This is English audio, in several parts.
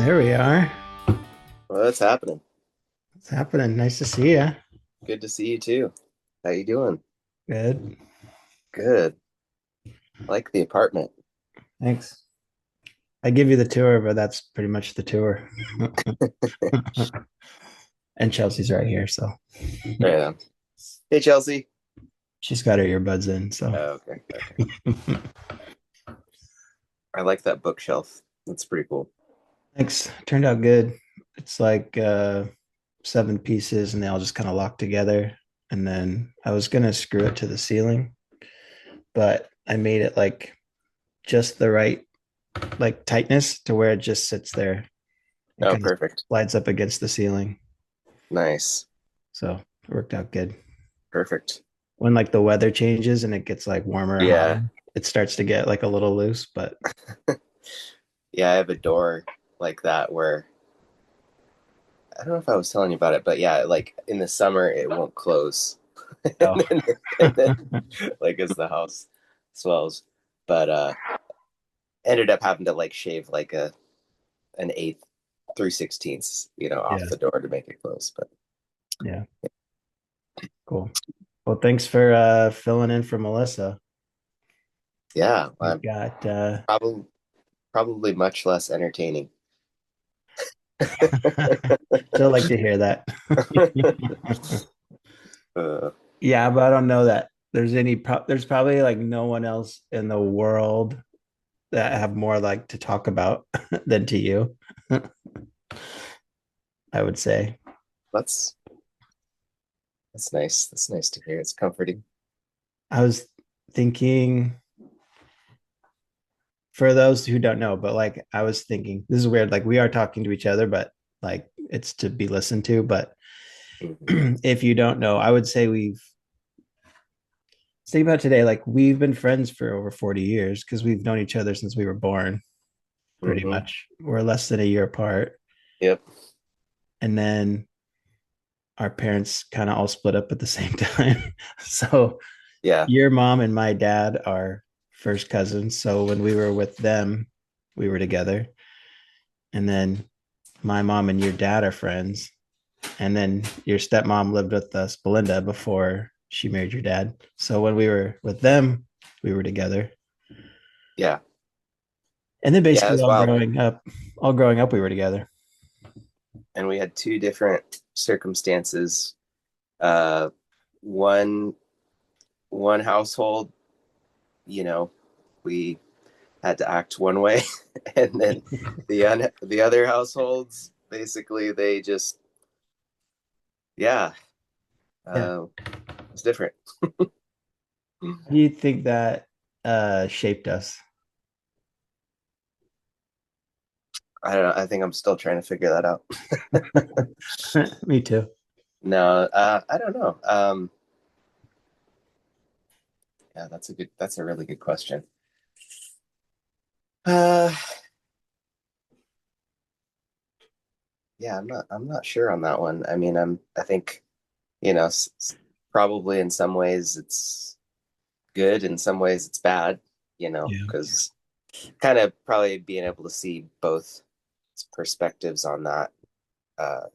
There we are. Well, that's happening. What's happening? Nice to see you. Good to see you too. How you doing? Good. Good. I like the apartment. Thanks. I give you the tour, but that's pretty much the tour. And Chelsea's right here, so Yeah. Hey, Chelsea. she's got her earbuds in. So Oh, okay. Okay. I like that bookshelf. That's pretty cool. thanks. Turned out good. It's like seven pieces and they all just kind of lock together. And then I was gonna screw it to the ceiling, but I made it like just the right like tightness to where it just sits there and Oh, kind of perfect. slides up against the ceiling. Nice. So it worked out good. Perfect. When like the weather changes and it gets like warmer or Yeah. hotter, it starts to get like a little loose, but Yeah, I have a door like that where I don't know if I was telling you about it, but yeah, like in the summer it won't close. oh. And then like as the house swells. But ended up having to like shave like an eighth, 3/16, off Yeah, the door to make it close. But yeah, cool. Well, thanks for filling in for Melissa. yeah, You I'm got probably much less entertaining. she'll like to hear that. Yeah, but I don't know that there's probably like no one else in the world that have more like to talk about than to you, I would say. that's that's nice. That's nice to hear. It's comforting. I was thinking for those who don't know, but like I was thinking, this is weird. Like we are talking to each other, but like it's to be listened to. But Mhm. if you don't know, I would say we've think about today, like we've been friends for over 40 years because we've known each other since we were born, pretty Mhm. much. We're less than a year apart. Yep. And then our parents kind of all split up at the same time. So Yeah. your mom and my dad are first cousins. So when we were with them, we were together. And then my mom and your dad are friends. And then your stepmom lived with us, Belinda, before she married your dad. So when we were with them, we were together. Yeah. And then Yeah. basically As well. all growing up, we were together. And we had two different circumstances. Uh, one one household, you know, we had to act one way, and then the other households, basically, they just yeah, Yeah. uh, it's different. How do you think that shaped us? I don't know. I think I'm still trying to figure that out. Me too. No, I don't know. Yeah, that's a really good question. Uh, yeah, I'm not sure on that one. I mean, I think, probably in some ways it's good, in some ways it's bad, Yeah. because kind of probably being able to see both perspectives on that, uh,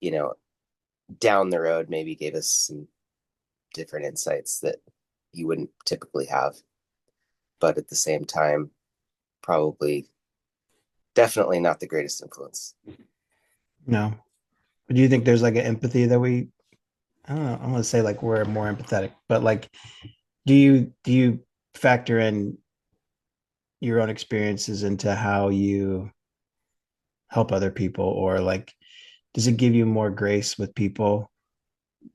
you know, down the road maybe gave us some different insights that you wouldn't typically have, but at the same time, probably definitely not the greatest influence. No. But do you think there's like an empathy that I don't know, I'm gonna say like we're more empathetic, but like do you factor in your own experiences into how you help other people or like does it give you more grace with people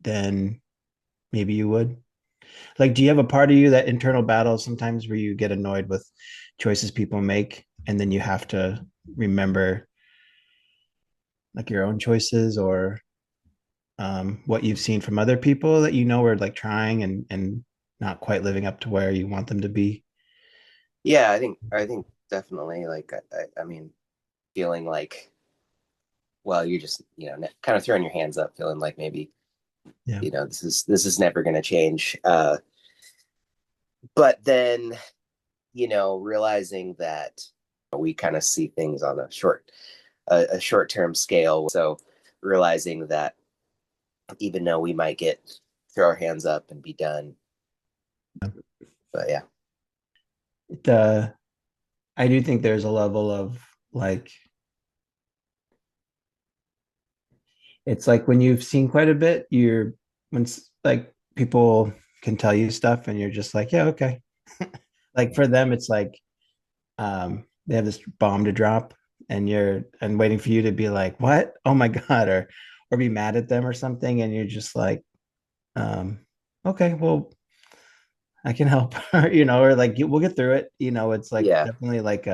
than maybe you would? Like, do you have a part of you that internal battle sometimes where you get annoyed with choices people make and then you have to remember like your own choices or what you've seen from other people that you know are like trying and not quite living up to where you want them to be? Yeah, I think definitely, like, I mean, feeling like, well, you're just, kind of throwing your hands up, feeling like maybe, Yeah. this is never going to change. But then, realizing that we kind of see things on a a short-term scale. So realizing that even though we might get throw our hands up and be done, but yeah, The I do think there's a level of like it's like when you've seen quite a bit, you're when like people can tell you stuff and you're just like, yeah, okay. Like for them, it's like they have this bomb to drop and you're and waiting for you to be like, what? Oh my God, or be mad at them or something, and you're just like, um, okay, well, I can help, or like we'll get through it. It's like yeah, definitely like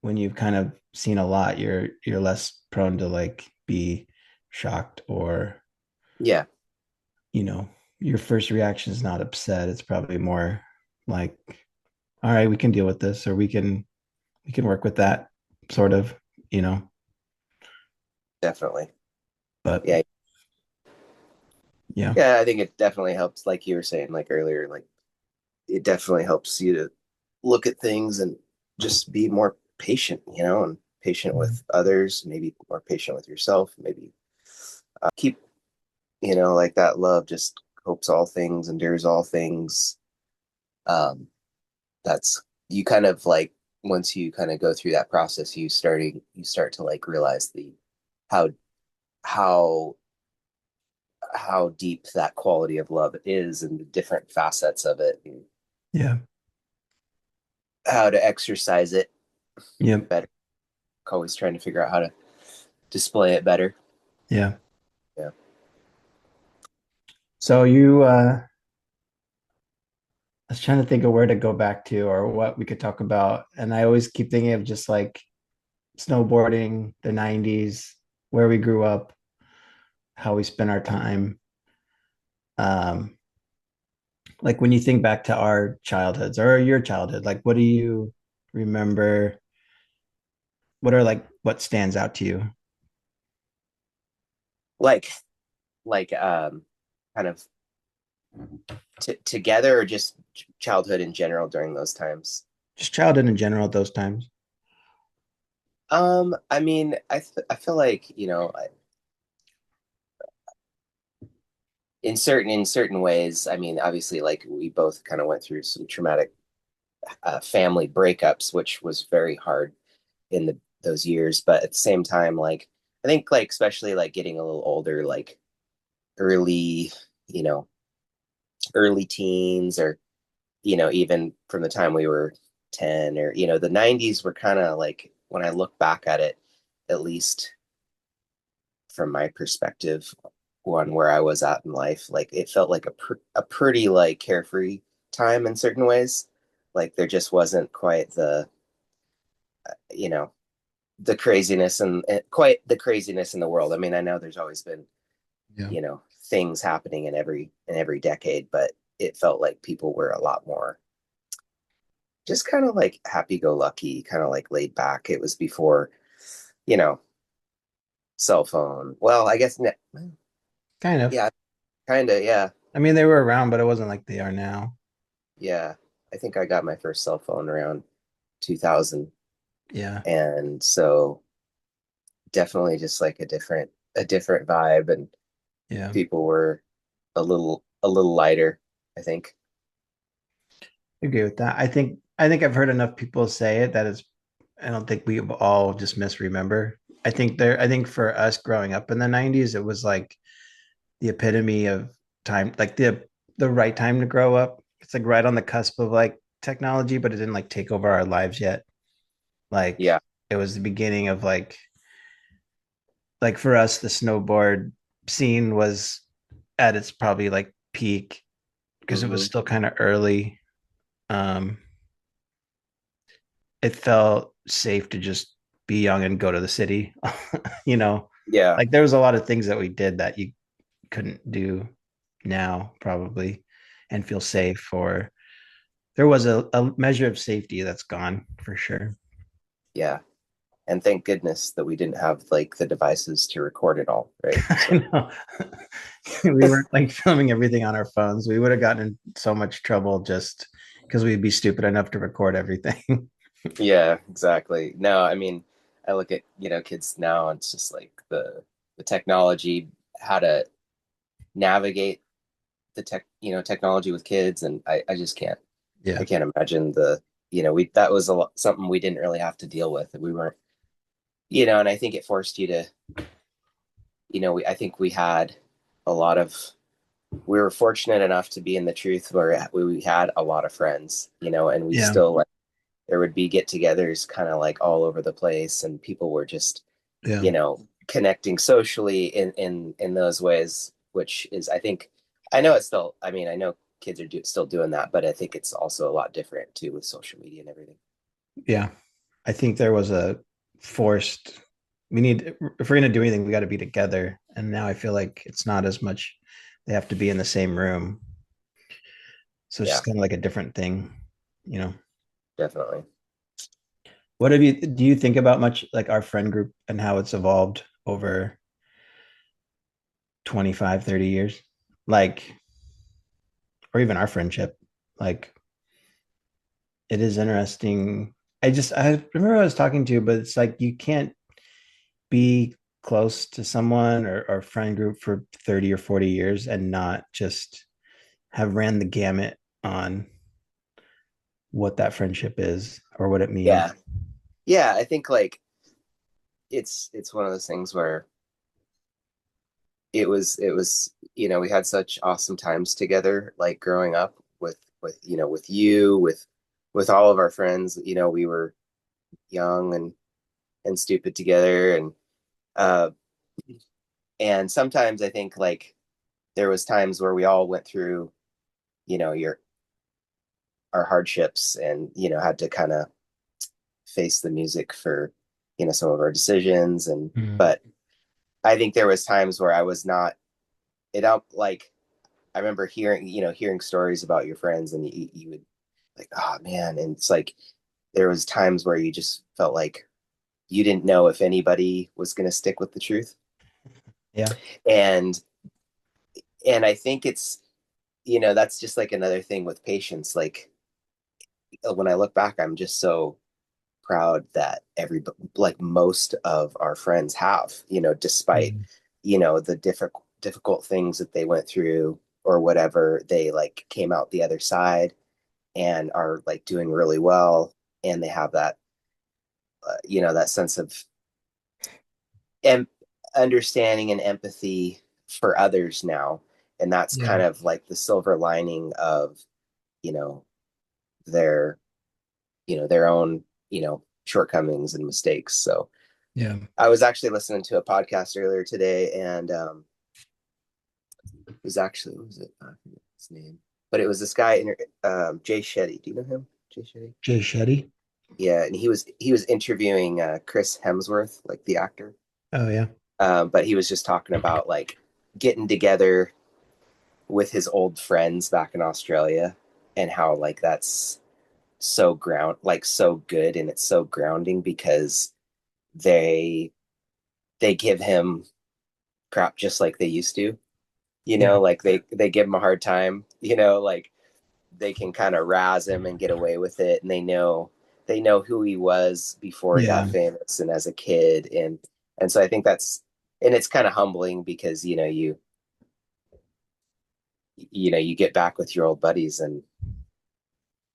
when you've kind of seen a lot, you're less prone to like be shocked or yeah, you know, your first reaction is not upset. It's probably more like, all right, we can deal with this, or we can work with that, sort of, you know. definitely. But Yeah, yeah, yeah, I think it definitely helps, like you were saying, like earlier, like it definitely helps you to look at things and just be more patient, and patient with others, maybe more patient with yourself, maybe keep, like that love just hopes all things, endures all things. Um, that's you kind of like once you kind of go through that process, you start to like realize the how how how deep that quality of love is and the different facets of it and yeah, how to exercise it yep, better. Always trying to figure out how to display it better. yeah. Yeah. So I was trying to think of where to go back to or what we could talk about, and I always keep thinking of just like snowboarding, the '90s, where we grew up, how we spent our time. Um, like when you think back to our childhoods or your childhood, like what do you remember? What are like what stands out to you? Like like kind of together or just childhood in general during those times. Just childhood in general at those times. I mean, I feel like, in certain ways, I mean, obviously like we both kind of went through some traumatic family breakups, which was very hard in those years, but at the same time, like I think like especially like getting a little older, like early, you know, early teens or even from the time we were 10 or the 90s were kind of like when I look back at it, at least from my perspective on where I was at in life, like it felt like a pretty like carefree time in certain ways. Like there just wasn't quite you know, the craziness and quite the craziness in the world. I mean, I know there's always been, Yeah. things happening in every decade, but it felt like people were a lot more just kind of like happy go lucky, kind of like laid back. It was before, you know, cell phone. Well, I guess Kind of. yeah, kind of, yeah. I mean, they were around, but it wasn't like they are now. Yeah. I think I got my first cell phone around 2000. Yeah. And so definitely just like a different vibe and Yeah. people were a little lighter, I think. I agree with that. I think I've heard enough people say it that it's I don't think we all just misremember. I think for us growing up in the '90s, it was like the epitome of time, like the right time to grow up. It's like right on the cusp of like technology, but it didn't like take over our lives yet. Like Yeah. it was the beginning of like for us, the snowboard scene was at its probably like peak because it was Hmm. still kind of early. Um, it felt safe to just be young and go to the city. you know, Yeah. like there was a lot of things that we did that you couldn't do now, probably, and feel safe. Or there was a measure of safety that's gone for sure. Yeah. And thank goodness that we didn't have like the devices to record it all, right? I So know. We weren't like filming everything on our phones. We would have gotten in so much trouble just because we'd be stupid enough to record everything. yeah, exactly. No, I mean, I look at, kids now, and it's just like the technology, how to navigate the technology with kids, and I just can't. I Yeah. can't imagine we that was something we didn't really have to deal with. We weren't, and I think it forced you to, I think we had a lot of we were fortunate enough to be in the truth where we had a lot of friends, and we Yeah. still, like, there would be get-togethers kind of like all over the place, and people were just, Yeah. connecting socially in those ways, which is, I think, I know it's still, I mean, I know kids are still doing that, but I think it's also a lot different too with social media and everything. Yeah. I think there was a forced, we need, if we're going to do anything, we got to be together. And now I feel like it's not as much, they have to be in the same room. So it's Yeah, just kind of like a different thing, you know. definitely. What have you, do you think about much like our friend group and how it's evolved over 25, 30 years? Like, or even our friendship? Like, it is interesting. I remember I was talking to you, but it's like you can't be close to someone or friend group for 30 or 40 years and not just have ran the gamut on what that friendship is or what it means. Yeah, yeah. I think, like, it's one of those things where it was we had such awesome times together, like growing up with you, with all of our friends. We were young and stupid together, uh and sometimes I think, like, there was times where we all went through your our hardships, and had to kind of face the music for some of our decisions. And Mhm. but I think there was times where I was not it up like I remember hearing stories about your friends, and you would, like, oh man. And it's like there was times where you just felt like you didn't know if anybody was going to stick with the truth. Yeah. and I think it's, that's just like another thing with patience. Like, when I look back, I'm just so proud that like most of our friends have, despite, Mhm. the difficult things that they went through or whatever, they, like, came out the other side and are, like, doing really well. And they have that, that sense of em- understanding and empathy for others now. And that's Yeah. kind of like the silver lining of, you know, their, their own, shortcomings and mistakes. So Yeah. I was actually listening to a podcast earlier today, and it was actually, what was it? I forget his name, but it was this guy, Jay Shetty. Do you know him, Jay Shetty? Jay Shetty. Yeah, and he was interviewing Chris Hemsworth, like the actor. Oh yeah. But he was just talking about, like, getting together with his old friends back in Australia, and how, like, that's so good, and it's so grounding because they they give him crap just like they used to. Yeah. Like, they give him a hard time, like, they can kind of razz him and get away with it, and they know who he was before he got Yeah. famous and as a kid. And so I think and it's kind of humbling because you get back with your old buddies, and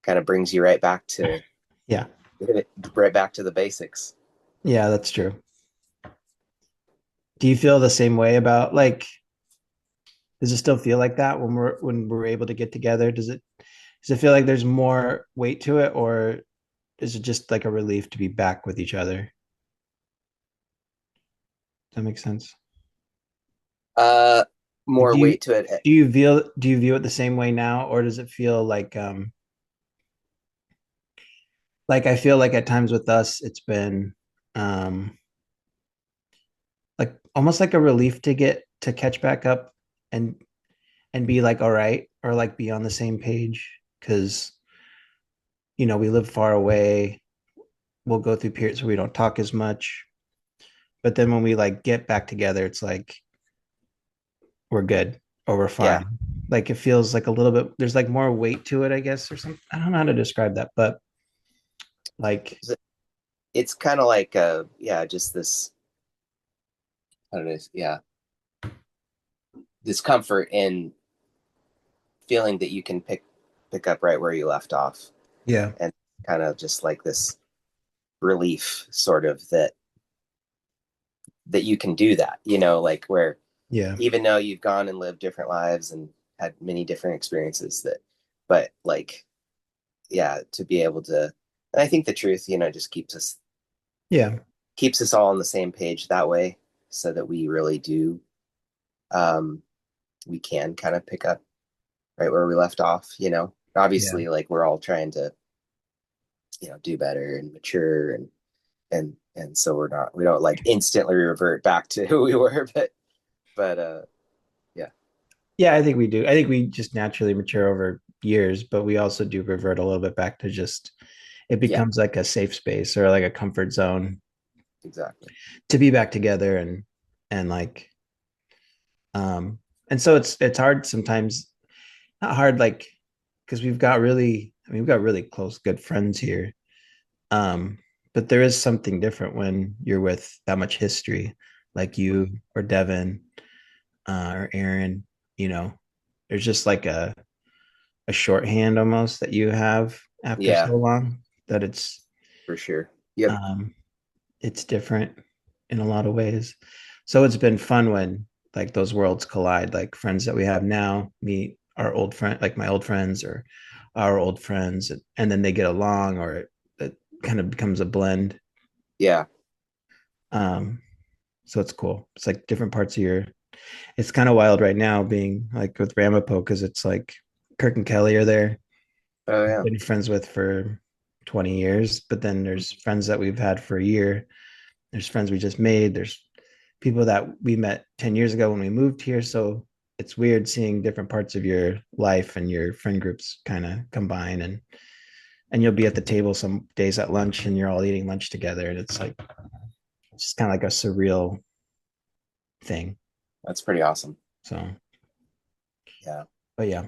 kind of brings you Yeah. right back to the basics. Yeah, that's true. Do you feel the same way about like does it still feel like that when we're able to get together? Does it feel like there's more weight to it or is it just like a relief to be back with each other? Does that make sense? uh Like More weight to it. do you view it the same way now or does it feel like I feel like at times with us it's been um like almost like a relief to get to catch back up and be like all right or like be on the same page because we live far away. We'll go through periods where we don't talk as much, but then when we like get back together it's like we're good or we're Yeah, fine. Like it feels like a little bit there's like more weight to it, I guess, or something. I don't know how to describe that, but like it's kind of like yeah, just this, I don't know, yeah, this comfort in feeling that you can pick up right where you left off, Yeah. and kind of just like this relief sort of that you can do that, like where Yeah. even though you've gone and lived different lives and had many different experiences that, but like, yeah, to be able to, and I think the truth, just Yeah. keeps us all on the same page that way, so that we really do, um, we can kind of pick up right where we left off, Yeah. obviously like we're all trying to, do better and mature and so we don't like instantly revert back to who we were, but yeah, Yeah, I think we do. I think we just naturally mature over years, but we also do revert a little bit back to just it yeah, becomes like a safe space or like a comfort zone exactly. to be back together and like um and so it's hard sometimes, not hard like because we've got really close good friends here. Um but there is something different when you're with that much history like you or Devin or Aaron, you know. There's just like a shorthand almost that you have after Yeah, so long that for sure. Yep. um it's different in a lot of ways. So it's been fun when like those worlds collide, like friends that we have now meet our old friend, like my old friends or our old friends, and then they get along or it kind of becomes a blend. Yeah. Um, so it's cool. It's like different parts of your, it's kind of wild right now being like with Ramapo because it's like Kirk and Kelly are there, Oh yeah. been friends with for 20 years, but then there's friends that we've had for a year. There's friends we just made. There's people that we met 10 years ago when we moved here. So it's weird seeing different parts of your life and your friend groups kind of combine and you'll be at the table some days at lunch and you're all eating lunch together and it's like it's just kind of like a surreal thing. That's pretty awesome. So, Yeah. but yeah,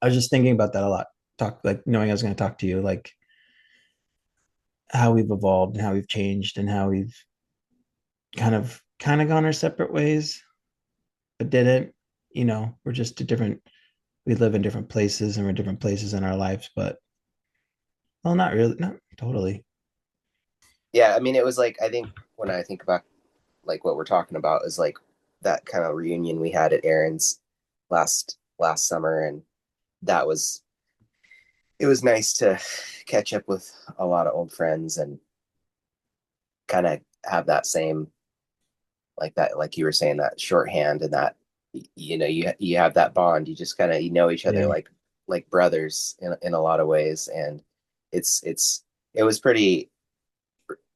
I was just thinking about that a lot. Talk like knowing I was going to talk to you, like how we've evolved and how we've changed and how we've kind of gone our separate ways, but didn't. You know, we're just a different. We live in different places and we're different places in our lives, but well, not really, not totally. Yeah, I mean, it was like, I think when I think about like what we're talking about is like that kind of reunion we had at Aaron's last summer, and that was it was nice to catch up with a lot of old friends and kind of have that same, like that, like you were saying, that shorthand, and that you have that bond. You just kind of, each other Yeah, like brothers in a lot of ways, and it's it was pretty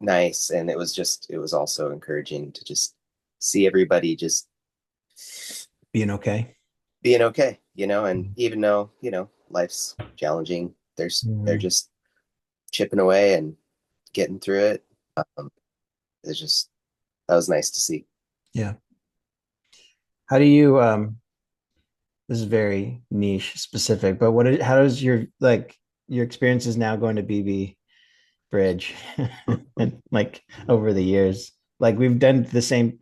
nice, and it was also encouraging to just see everybody just being okay. being okay, and even though, life's challenging, they're Mhm. just chipping away and getting through it. Um, it's just that was nice to see. Yeah. How do you this is very niche specific, but how does your like your experiences now going to BB Bridge and like over the years? Like we did the same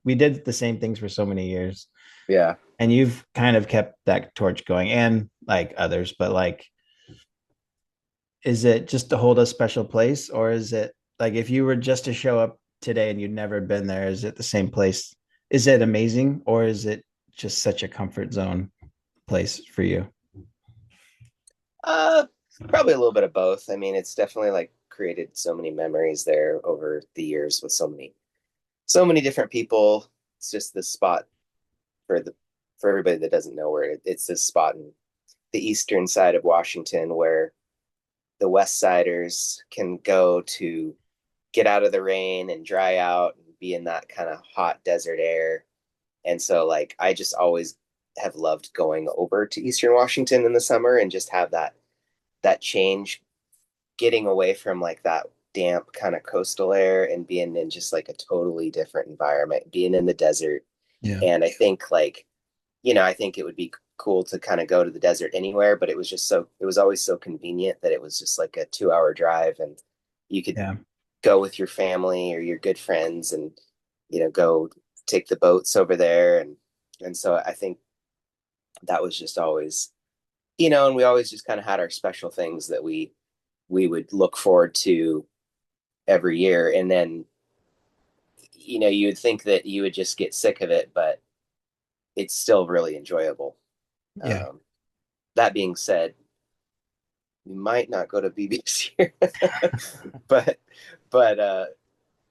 things for so many years. Yeah. And you've kind of kept that torch going and like others, but like is it just to hold a special place or is it like if you were just to show up today and you'd never been there, is it the same place? Is it amazing or is it just such a comfort zone place for you? Uh, Probably a little bit of both. I mean, it's definitely like created so many memories there over the years with so many different people. It's just this spot for the for everybody that doesn't know where it's this spot in the eastern side of Washington where the West Siders can go to get out of the rain and dry out and be in that kind of hot desert air. And so like I just always have loved going over to Eastern Washington in the summer and just have that change, getting away from like that damp kind of coastal air and being in just like a totally different environment, being in the desert. Yeah. And I think like, I think it would be cool to kind of go to the desert anywhere, but it was always so convenient that it was just like a 2 hour drive, and you could Yeah. go with your family or your good friends and go take the boats over there. And so I think that was just always, and we always just kind of had our special things that we would look forward to every year. And then you would think that you would just get sick of it, but it's still really enjoyable. Yeah. um, that being said, we might not go to BB's here, but but uh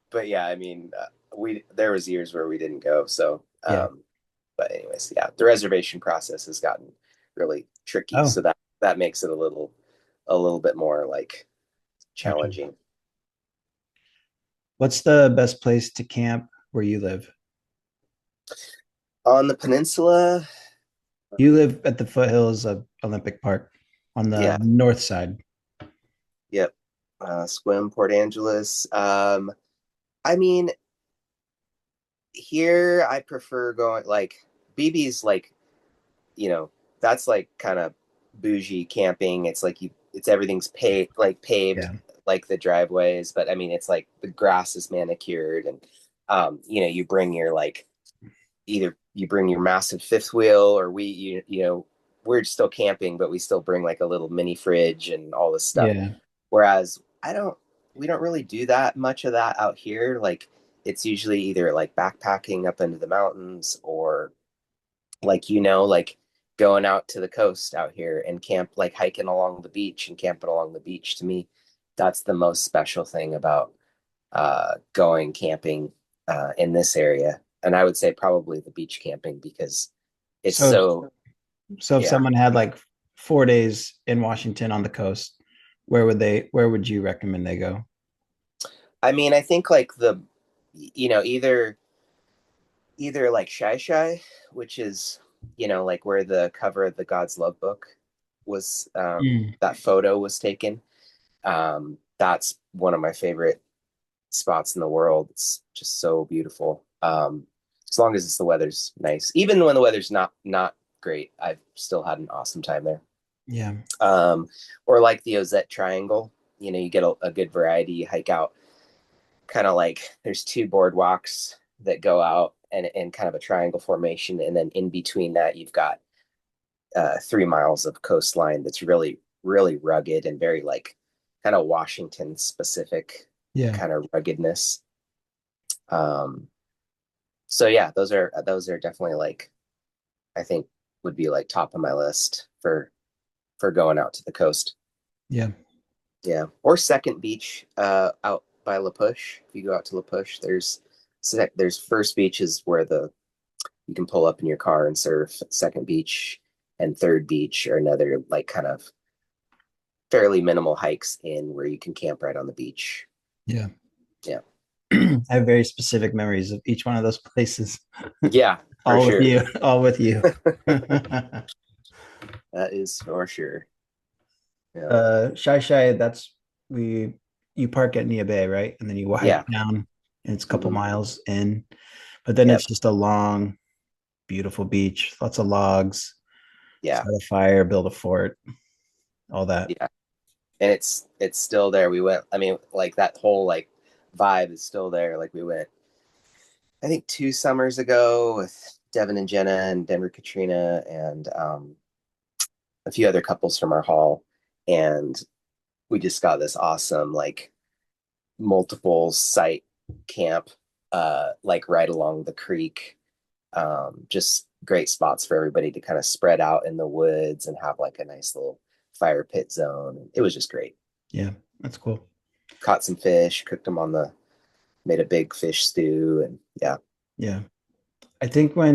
but yeah, I mean, we there was years where we didn't go. So Yeah. but anyways, yeah, the reservation process has gotten really tricky, Oh, so that makes it a little bit more like gotcha. challenging. What's the best place to camp where you live? On the peninsula, You live at the foothills of Olympic Park on the yeah, north side. yep. Sequim, Port Angeles. I mean, here I prefer going like BB's, like, you know, that's like kind of bougie camping. It's like it's everything's paved Yeah. like the driveways, but I mean, it's like the grass is manicured, and you bring your like either you bring your massive fifth wheel, or we're still camping, but we still bring like a little mini fridge and all this stuff. Yeah. Whereas we don't really do that much of that out here. Like, it's usually either like backpacking up into the mountains, or like, like going out to the coast out here and camp, like hiking along the beach and camping along the beach. To me, that's the most special thing about going camping in this area. And I would say probably the beach camping, because it's So so, so if yeah. someone had like 4 days in Washington on the coast, where would you recommend they go? I mean, I think like either like Shy Shy, which is, like where the cover of the God's Love book was, Mm, that photo was taken. That's one of my favorite spots in the world. It's just so beautiful. As long as the weather's nice, even when the weather's not great, I've still had an awesome time there. yeah. Um, or like the Ozette Triangle, you get a good variety. You hike out, kind of like there's two boardwalks that go out and kind of a triangle formation, and then in between that you've got 3 miles of coastline that's really really rugged and very like kind of Washington specific Yeah. kind of ruggedness. Um, so yeah, those are definitely like, I think, would be like top of my list for going out to the coast. Yeah. Yeah, or Second Beach, out by La Push. If you go out to La Push, there's First Beach is where the you can pull up in your car and surf. Second Beach and Third Beach are another like kind of fairly minimal hikes in where you can camp right on the beach. Yeah. Yeah, I have very specific memories of each one of those places. yeah, for All with sure. you. All with you. That is for sure. Yeah, Shy Shy, that's we you park at Nia Bay, right? And then you hike yeah, down and it's a couple hmm, miles in. But then yep, it's just a long, beautiful beach, lots of logs, yeah, start a fire, build a fort, all that. yeah. And it's still there. We went. I mean, like that whole like vibe is still there. Like, we went, I think, 2 summers ago with Devin and Jenna and Denver Katrina and a few other couples from our hall, and we just got this awesome like multiple site camp, like right along the creek. Just great spots for everybody to kind of spread out in the woods and have like a nice little fire pit zone. It was just great. Yeah, that's cool. Caught some fish, cooked them made a big fish stew, and yeah, Yeah. I think I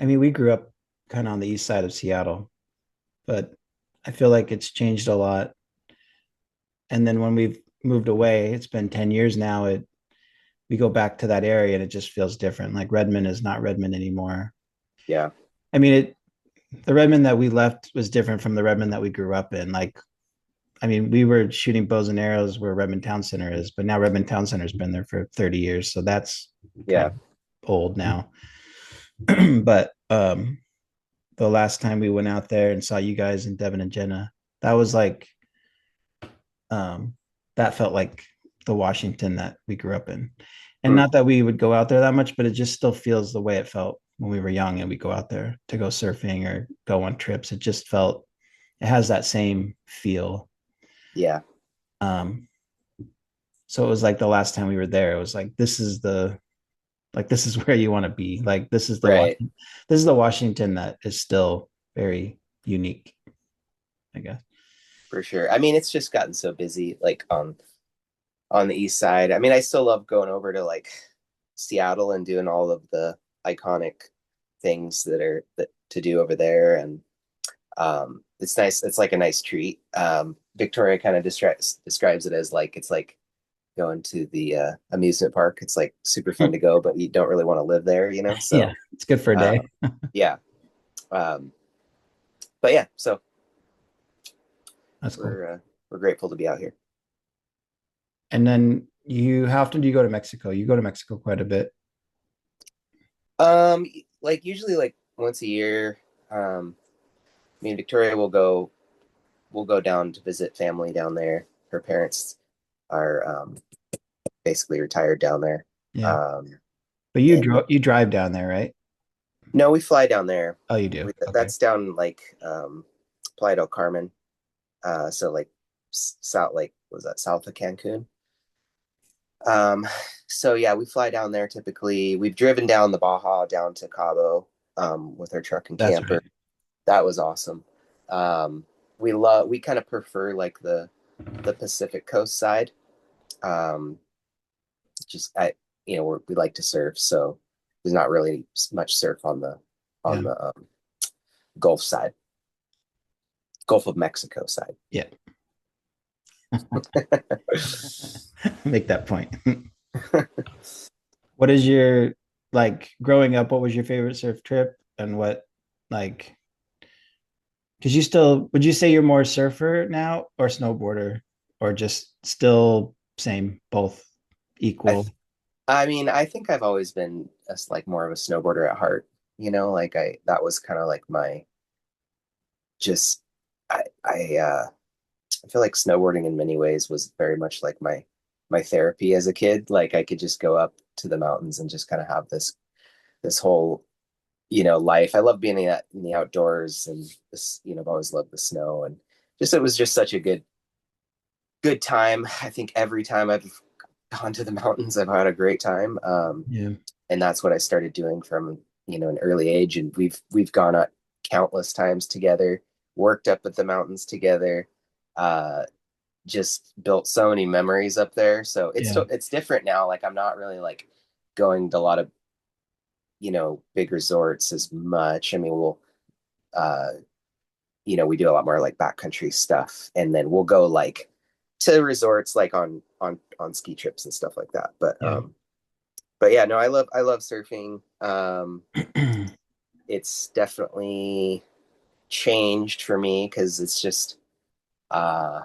mean we grew up kind of on the east side of Seattle, but I feel like it's changed a lot. And then when we've moved away, it's been 10 years now, we go back to that area and it just feels different. Like Redmond is not Redmond anymore. yeah, I mean, the Redmond that we left was different from the Redmond that we grew up in. Like, I mean, we were shooting bows and arrows where Redmond Town Center is, but now Redmond Town Center's been there for 30 years. So that's kind yeah, of old now. But the last time we went out there and saw you guys and Devin and Jenna, that was like that felt like the Washington that we grew up in. And Hmm. not that we would go out there that much, but it just still feels the way it felt when we were young and we go out there to go surfing or go on trips. It just felt, it has that same feel. Yeah. Um, so it was like the last time we were there, it was like, this is where you want to be. Like Right. This is the Washington that is still very unique, I guess. For sure. I mean, it's just gotten so busy, like on the east side. I mean, I still love going over to like Seattle and doing all of the iconic things that to do over there, and it's nice. It's like a nice treat. Victoria kind of describes it as like it's like going to the amusement park. It's like super fun to go, but you don't really want to live there, you know? Yeah, So, it's good for a uh, day. yeah. Um, but yeah, so That's cool. we're grateful to be out here. And then how often do you go to Mexico? You go to Mexico quite a bit. Um, like usually like once a year. Me and Victoria will go down to visit family down there. Her parents are basically retired down there. Yeah. Um, But and you drive down there, right? no, we fly down there. Oh, you do. Okay. That's down like Playa del Carmen. So like south, like was that south of Cancun? Um, so yeah, we fly down there typically. We've driven down the Baja down to Cabo with our truck and That's right. camper. That was awesome. Um, we kind of prefer like the Pacific Coast side. Um, just you know we like to surf, so there's not really much surf on Yeah. the Gulf side, Gulf of Mexico side. Yeah. Make that point. What is your like growing up, what was your favorite surf trip and what like because you still would you say you're more surfer now or snowboarder or just still same, both I equal? th- I mean, I think I've always been like more of a snowboarder at heart. You know, like I that was kind of like my just I feel like snowboarding in many ways was very much like my therapy as a kid. Like I could just go up to the mountains and just kind of have this whole life. I love being in the outdoors and this I've always loved the snow and just it was just such a good time. I think every time I've gone to the mountains, I've had a great time. Yeah. And that's what I started doing from an early age, and we've gone up countless times together, worked up at the mountains together, uh, just built so many memories up there. So Yeah. it's different now. Like I'm not really like going to a lot of big resorts as much. I mean, uh, we do a lot more like backcountry stuff, and then we'll go like to resorts like on ski trips and stuff like that. Yeah. But yeah, no, I love surfing. It's definitely changed for me because it's just uh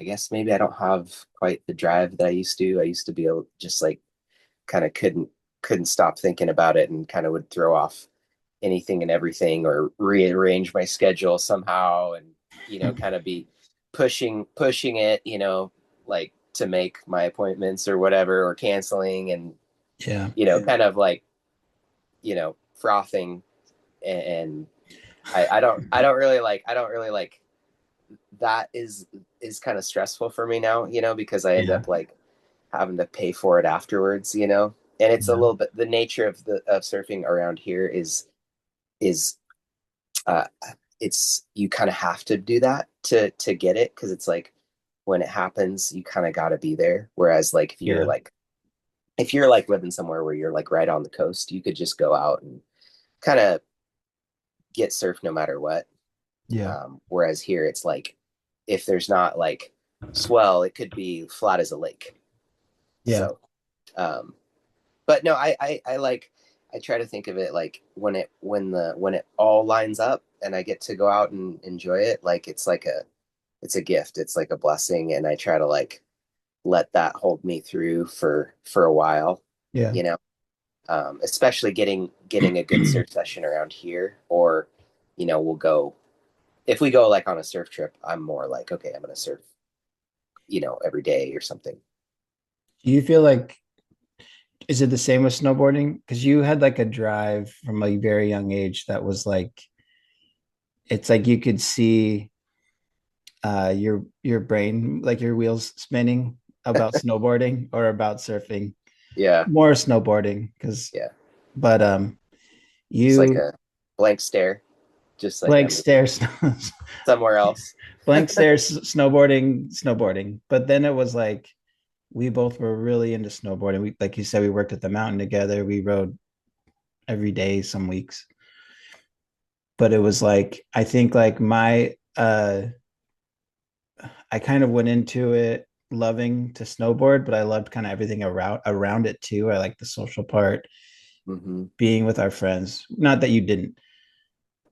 I guess maybe I don't have quite the drive that I used to. I used to be able just like kind of couldn't stop thinking about it and kind of would throw off anything and everything or rearrange my schedule somehow and kind of be pushing it, like to make my appointments or whatever or canceling and Yeah. kind of like frothing and I don't really like that is kind of stressful for me now, because I end Yeah. up like having to pay for it afterwards, and it's a Yeah. little bit the nature of surfing around here is uh it's you kind of have to do that to get it because it's like when it happens you kind of got to be there, whereas like Yeah. if you're like living somewhere where you're like right on the coast you could just go out and kind of get surf no matter what. Yeah. Whereas here it's like if there's not like swell it could be flat as a lake. Yeah. So um but no, I like I try to think of it like when it all lines up and I get to go out and enjoy it, like it's a gift. It's like a blessing, and I try to like let that hold me through for a while, Yeah. you know. Especially getting a good surf session around here, or we'll go if we go like on a surf trip. I'm more like, okay, I'm gonna surf every day or something. Do you feel like, is it the same with snowboarding? Because you had like a drive from a very young age that was like, it's like you could see your brain, like your wheels spinning about snowboarding or about surfing. Yeah, More snowboarding, because yeah. but Just like you a blank stare, just like blank I'm stairs somewhere else. blank stairs snowboarding. But then it was like we both were really into snowboarding. We, like you said, we worked at the mountain together. We rode every day, some weeks. But it was like I think like my I kind of went into it loving to snowboard, but I loved kind of everything around it too. I like the social part, Hmm. being with our friends. Not that you didn't,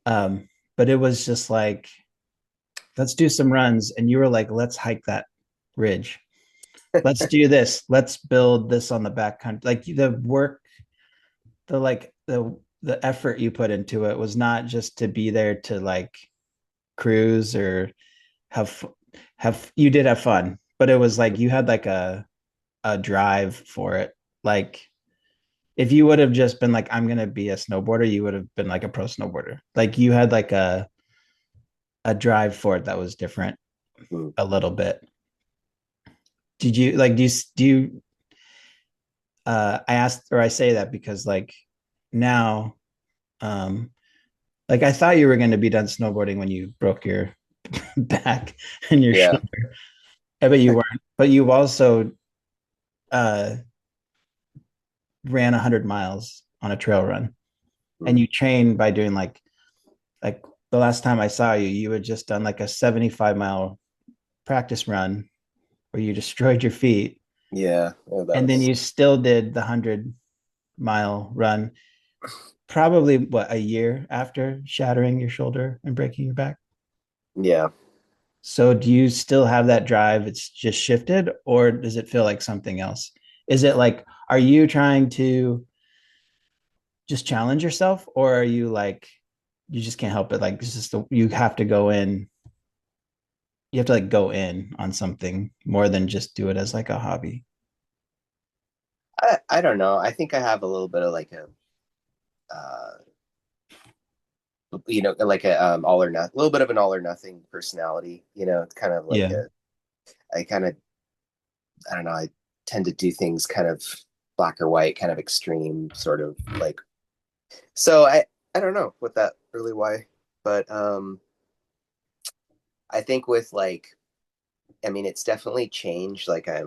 but it was just like, let's do some runs, and you were like, let's hike that ridge. Let's do this. Let's build this on the back country. Like the work, the effort you put into it was not just to be there to like cruise or have have you did have fun, but it was like you had like a drive for it. Like if you would have just been like, I'm gonna be a snowboarder, you would have been like a pro snowboarder. Like you had like a drive for it that was different a little bit. Did you like do you I asked or I say that because like now um like I thought you were going to be done snowboarding when you broke your back and your Yeah. shoulder. But you weren't. But you also uh ran 100 miles on a trail run, and you trained by doing like the last time I saw you, you had just done like a 75-mile practice run where you destroyed your feet, Yeah. Oh, that and then was you still did the 100-mile run, probably what, a year after shattering your shoulder and breaking your back. yeah. So do you still have that drive? It's just shifted, or does it feel like something else? Is it like, are you trying to just challenge yourself, or are you like, you just can't help it? Like, it's just you have to go in. You have to like go in on something more than just do it as like a hobby. I don't know. I think I have a little bit of like a uh like a all or not, a little bit of an all or nothing personality. It's kind of like Yeah. I kind of, I don't know, I tend to do things kind of black or white, kind of extreme, sort of like. So I don't know what that really why, but I think with like, I mean, it's definitely changed. Like I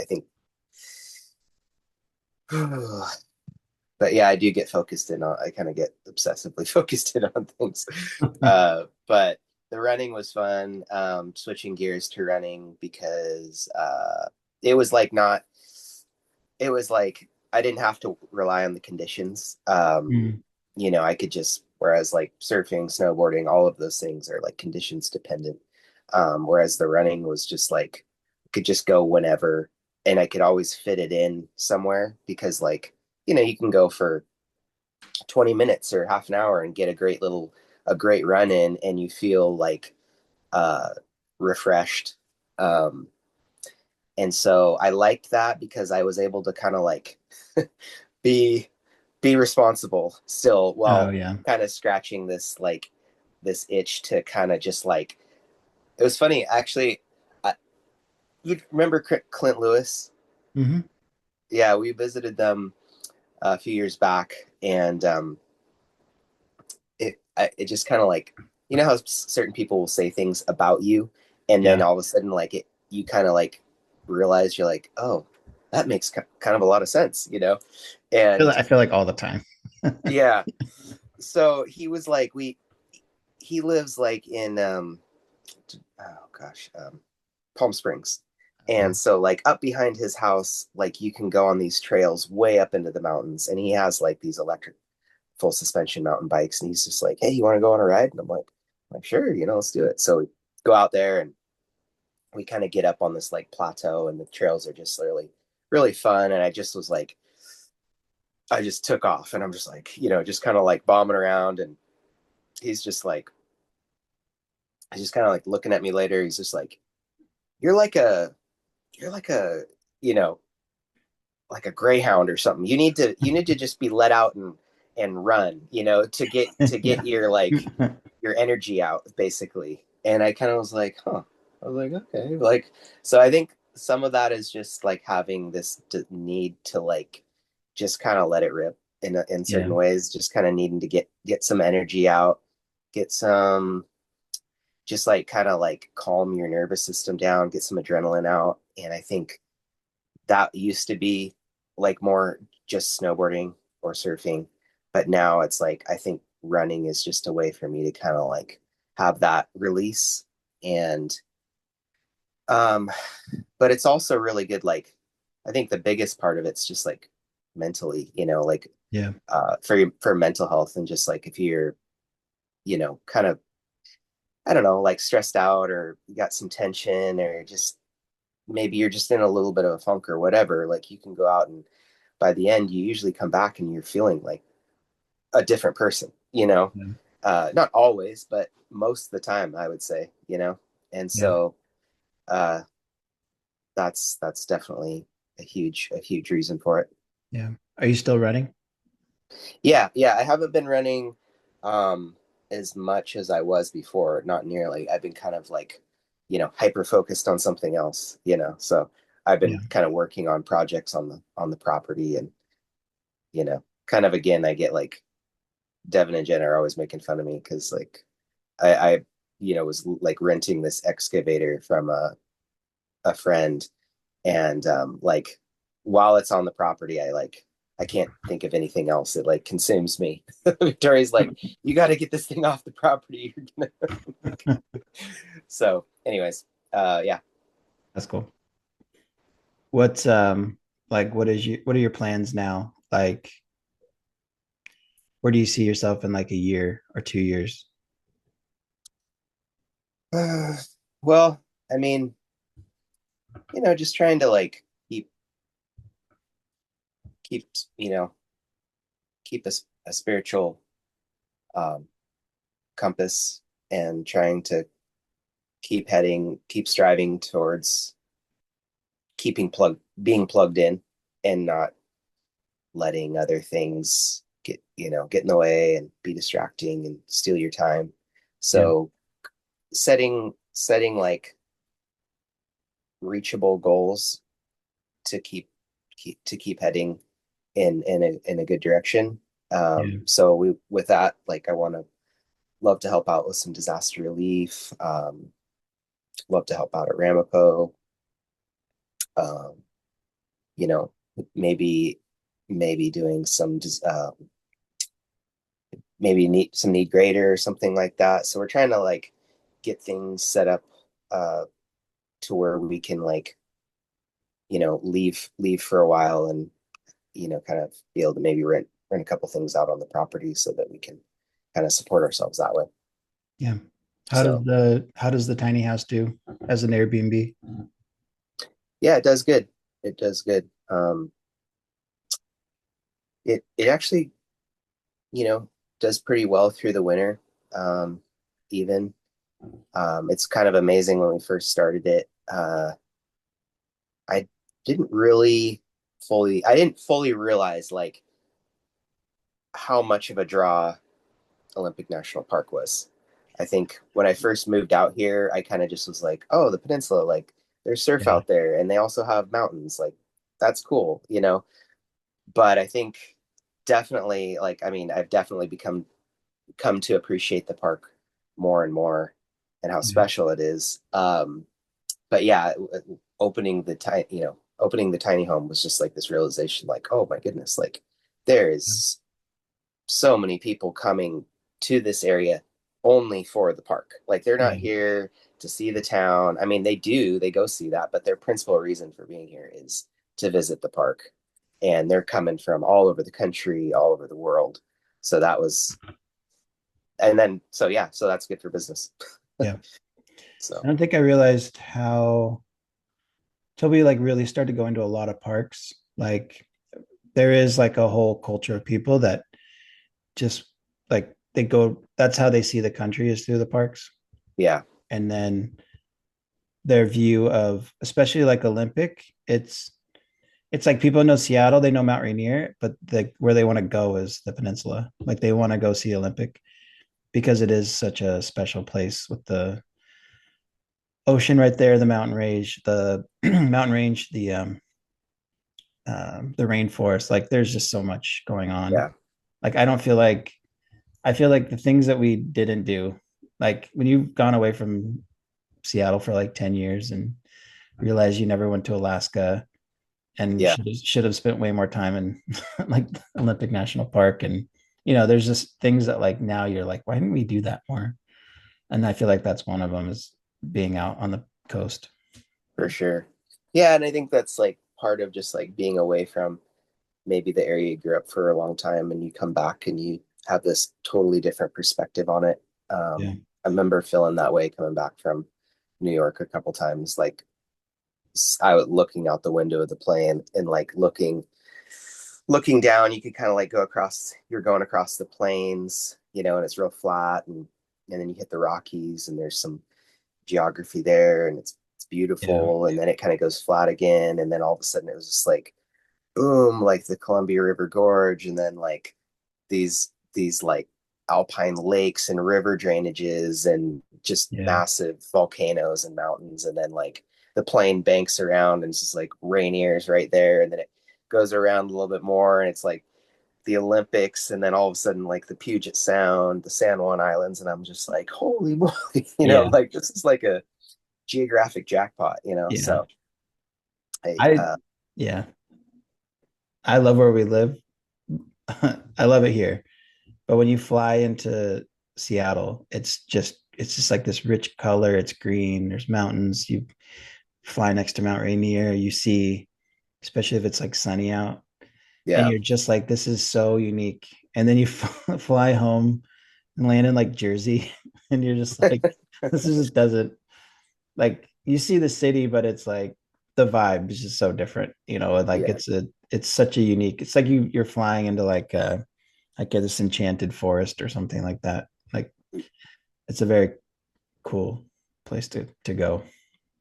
think, but yeah, I do get focused in on. I kind of get obsessively focused in on things. But the running was fun. Switching gears to running because it was like not. It was like I didn't have to rely on the conditions. Mm. I could just. Whereas like surfing, snowboarding, all of those things are like conditions dependent. Whereas the running was just like could just go whenever, and I could always fit it in somewhere because like you can go for 20 minutes or half an hour and get a great run in, and you feel like uh refreshed. And so I liked that because I was able to kind of like be be responsible still Oh while yeah. kind of scratching this itch to kind of just like it was funny actually. You remember Clint Lewis? Hmm. Yeah, we visited them a few years back, and it just kind of like how certain people will say things about you, and then Yeah. all of a sudden like it you kind of like realize you're like, oh, that makes kind of a lot of sense, and I feel like all the time. yeah. So he was like he lives like in oh gosh, Palm Springs. And Okay. so like up behind his house, like you can go on these trails way up into the mountains, and he has like these electric full suspension mountain bikes, and he's just like, "Hey, you want to go on a ride?" And I'm like, sure, let's do it. So we go out there, and we kind of get up on this like plateau, and the trails are just really, really fun. And I just was like, I just took off, and I'm just like, just kind of like bombing around, and he's just like he's just kind of like looking at me later. He's just like, you're like a, you're like a, you know, like a greyhound or something. You need to just be let out and run, to get Yeah. your like your energy out basically. And I kind of was like, huh. I was like, okay, like so I think some of that is just like having this need to like just kind of let it rip in certain Yeah. ways, just kind of needing to get some energy out, get some just like kind of like calm your nervous system down, get some adrenaline out. And I think that used to be like more just snowboarding or surfing, but now it's like I think running is just a way for me to kind of like have that release. And um but it's also really good, like I think the biggest part of it's just like mentally, like Yeah. for mental health, and just like if you're, kind of, I don't know, like stressed out or you got some tension, or just maybe you're just in a little bit of a funk or whatever, like you can go out and by the end you usually come back and you're feeling like a different person, Yeah. not always, but most of the time I would say, and Yeah. so uh that's definitely a huge reason for it. Yeah. Are you still running? Yeah, I haven't been running as much as I was before, not nearly. I've been kind of like, hyper focused on something else, so I've Yeah. been kind of working on projects on the property. And kind of, again, I get like Devin and Jen are always making fun of me because like I was like renting this excavator from a friend, and like while it's on the property, I can't think of anything else. It like consumes me. Victoria's like, you got to get this thing off the property. So, anyways, yeah. That's cool. What's like what are your plans now? Like where do you see yourself in like a year or 2 years? Well, I mean, just trying to like keep keep a spiritual um, compass, and trying to keep striving towards being plugged in, and not letting other things get in the way and be distracting and steal your time. Yeah. So setting like reachable goals to keep heading in a good direction. Yeah. So with that, like I want to love to help out with some disaster relief. Love to help out at Ramapo. Um, you know, maybe doing some maybe need grader or something like that. So we're trying to like get things set up uh to where we can like, leave for a while, and kind of be able to maybe rent a couple things out on the property so that we can kind of support ourselves that way. Yeah. So How does the tiny house do as an Airbnb? yeah, it does good. It does good. It actually, you know, does pretty well through the winter. Even it's kind of amazing when we first started it. I didn't really I didn't fully realize like how much of a draw Olympic National Park was. I think when I first moved out here, I kind of just was like, oh, the peninsula, like there's surf Yeah. out there and they also have mountains. Like that's cool. But I think definitely, like, I mean, I've definitely come to appreciate the park more and more, and how Yeah. special it is. But yeah, opening the tiny home was just like this realization, like, oh my goodness, like there is so many people coming to this area only for the park. Like they're not Yeah. here to see the town. I mean, they go see that, but their principal reason for being here is to visit the park. And they're coming from all over the country, all over the world. So that was, and then, so yeah, so that's good for business. Yeah. I So don't think I realized how till we like really started going to a lot of parks. Like there is like a whole culture of people that just like they go that's how they see the country is through the parks. yeah, and then their view of, especially like Olympic, it's like people know Seattle, they know Mount Rainier, but where they want to go is the peninsula. Like they want to go see Olympic because it is such a special place with the ocean right there, the mountain range, the mountain range, the rainforest. Like there's just so much going on. Yeah. Like I feel like the things that we didn't do, like when you've gone away from Seattle for like 10 years and realize you never went to Alaska and Yeah, should have spent way more time in like Olympic National Park. And there's just things that like now you're like, why didn't we do that more? And I feel like that's one of them is being out on the coast. for sure. Yeah, and I think that's like part of just like being away from maybe the area you grew up for a long time and you come back and you have this totally different perspective on it. Yeah. I remember feeling that way coming back from New York a couple times. Like I was looking out the window of the plane and like looking down, you could kind of like go across, you're going across the plains, and it's real flat and then you hit the Rockies and there's some geography there and it's Yeah. beautiful and then it kind of goes flat again and then all of a sudden it was just like boom, like the Columbia River Gorge, and then like these like alpine lakes and river drainages and just Yeah. massive volcanoes and mountains, and then like the plain banks around and it's just like Rainier's right there, and then it goes around a little bit more and it's like the Olympics, and then all of a sudden like the Puget Sound, the San Juan Islands, and I'm just like, holy moly, Yeah. like this is like a geographic jackpot. Yeah. So hey, I, yeah. I love where we live. I love it here. But when you fly into Seattle, it's just like this rich color. It's green. There's mountains. You fly next to Mount Rainier. You see, especially if it's like sunny out, and yeah, you're just like, this is so unique. And then you fly home and land in like Jersey, and you're just like, just doesn't like you see the city, but it's like the vibe is just so different. Like yeah. it's such a unique. It's like you're flying into like this enchanted forest or something like that. Like it's a very cool place to go.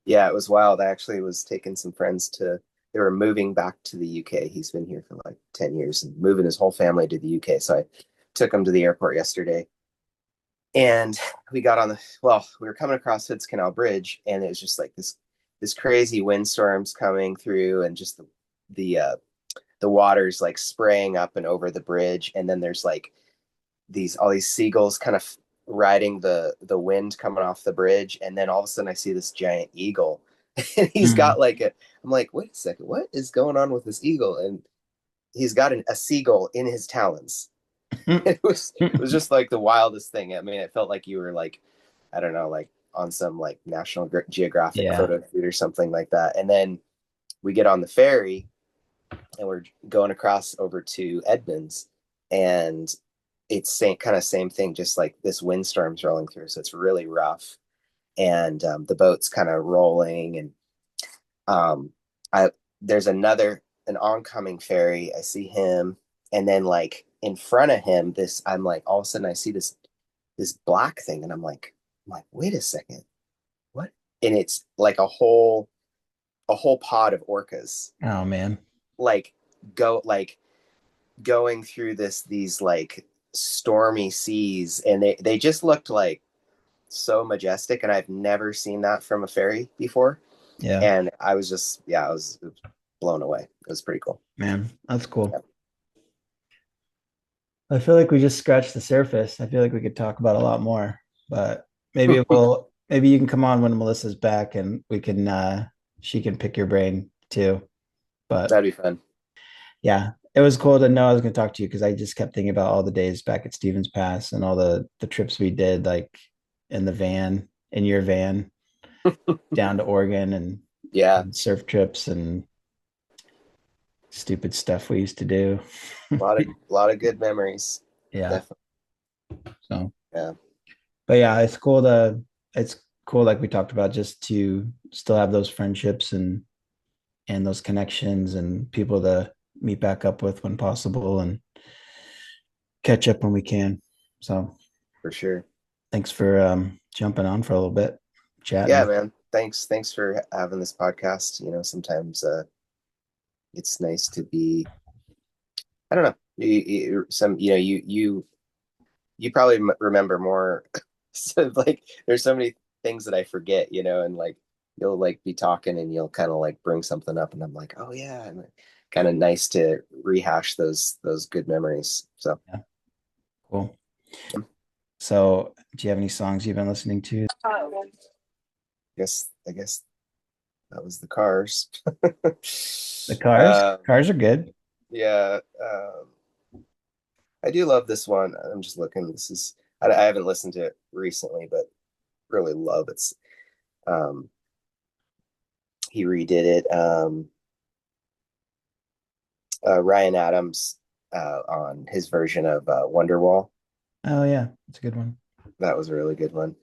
Yeah, it was wild. I actually was taking some friends they were moving back to the UK. He's been here for like 10 years and moving his whole family to the UK. So I took him to the airport yesterday. And we got we were coming across Hood's Canal Bridge and it was just like this crazy windstorms coming through and just the water's like spraying up and over the bridge. And then there's like all these seagulls kind of riding the wind coming off the bridge, and then all of a sudden I see this giant eagle, and he's got Mm. like I'm like, wait a second, what is going on with this eagle? And he's got a seagull in his talons. It was just like the wildest thing. I mean, it felt like you were like, I don't know, like on some like National Geographic Yeah. photo shoot or something like that. And then we get on the ferry and we're going across over to Edmonds, and it's same thing, just like this windstorm's rolling through, so it's really rough, and the boat's kind of rolling, and um, I there's an oncoming ferry. I see him, and then like in front of him, I'm like all of a sudden I see this black thing, and I'm like, wait a second, what? And it's like a whole pod of orcas, Oh man. like go like going through these like stormy seas, and they just looked like so majestic, and I've never seen that from a ferry before, Yeah, and I was just yeah, I was blown away. It was pretty cool. man. That's Yeah. cool. I feel like we just scratched the surface. I feel like we could talk about a lot more, but maybe you can come on when Melissa's back and we can she can pick your brain too. But That'd be fun. yeah, it was cool to know I was going to talk to you because I just kept thinking about all the days back at Stevens Pass and all the trips we did, like in the van, in your van, down to Oregon Yeah, and surf trips and stupid stuff we used to do. a lot of good memories. Yeah. Definitely. So, Yeah, but yeah, it's cool like we talked about just to still have those friendships and those connections and people to meet back up with when possible and catch up when we can. So, for sure. thanks for jumping on for a little bit. Yeah, chatting. man. Thanks for having this podcast. Sometimes it's nice to be, I don't know, you probably remember more. So like, there's so many things that I forget, and like you'll like be talking and you'll kind of like bring something up, and I'm like, oh yeah, and kind of nice to rehash those good memories. So Yeah, cool. So, do you have any songs you've been listening to? I guess that was the Cars. The Cars. uh, Cars are good. yeah, I do love this one. I'm just looking. I haven't listened to it recently, but really love it. Um, he redid it. Ryan Adams on his version of Wonderwall. Oh yeah, that's a good one. That was a really good one.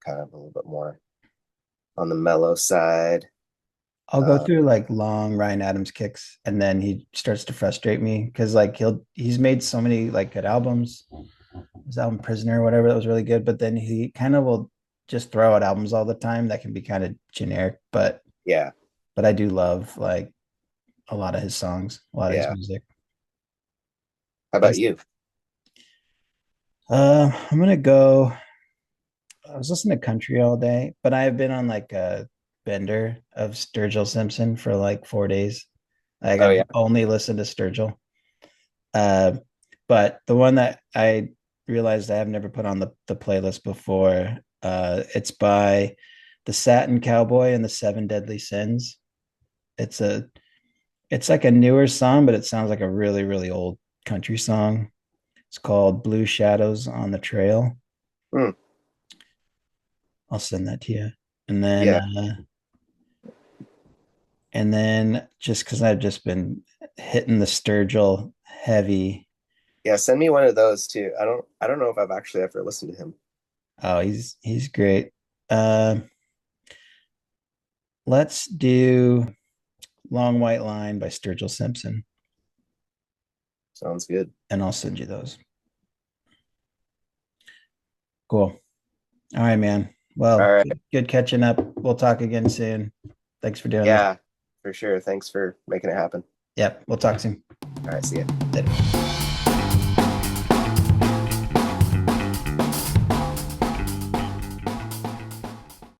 Kind of a little bit more on the mellow side. I'll go Uh, through like long Ryan Adams kicks, and then he starts to frustrate me because like he's made so many like good albums. His album Prisoner or whatever that was really good, but then he kind of will just throw out albums all the time that can be kind of generic. yeah. But I do love like a lot of his songs, a lot of his Yeah. music. How about you? I'm gonna go. I was listening to country all day, but I have been on like a bender of Sturgill Simpson for like 4 days. Like Oh I've yeah. only listened to Sturgill. Uh, but the one that I realized I have never put on the playlist before, it's by the Satin Cowboy and the Seven Deadly Sins. It's a it's like a newer song, but it sounds like a really, really old country song. It's called Blue Shadows on the Trail. Hmm. I'll send that to you. And then Yeah. uh and then just because I've just been hitting the Sturgill heavy. Yeah. Send me one of those too. I don't know if I've actually ever listened to him. Oh, he's great. Uh, let's do Long White Line by Sturgill Simpson, Sounds good. and I'll send you those. Cool. All right, man. All Well, right. good catching up. We'll talk again soon. Thanks for doing this. Yeah, for sure. Thanks for making it happen. Yep, we'll talk soon. All right. See ya. Later.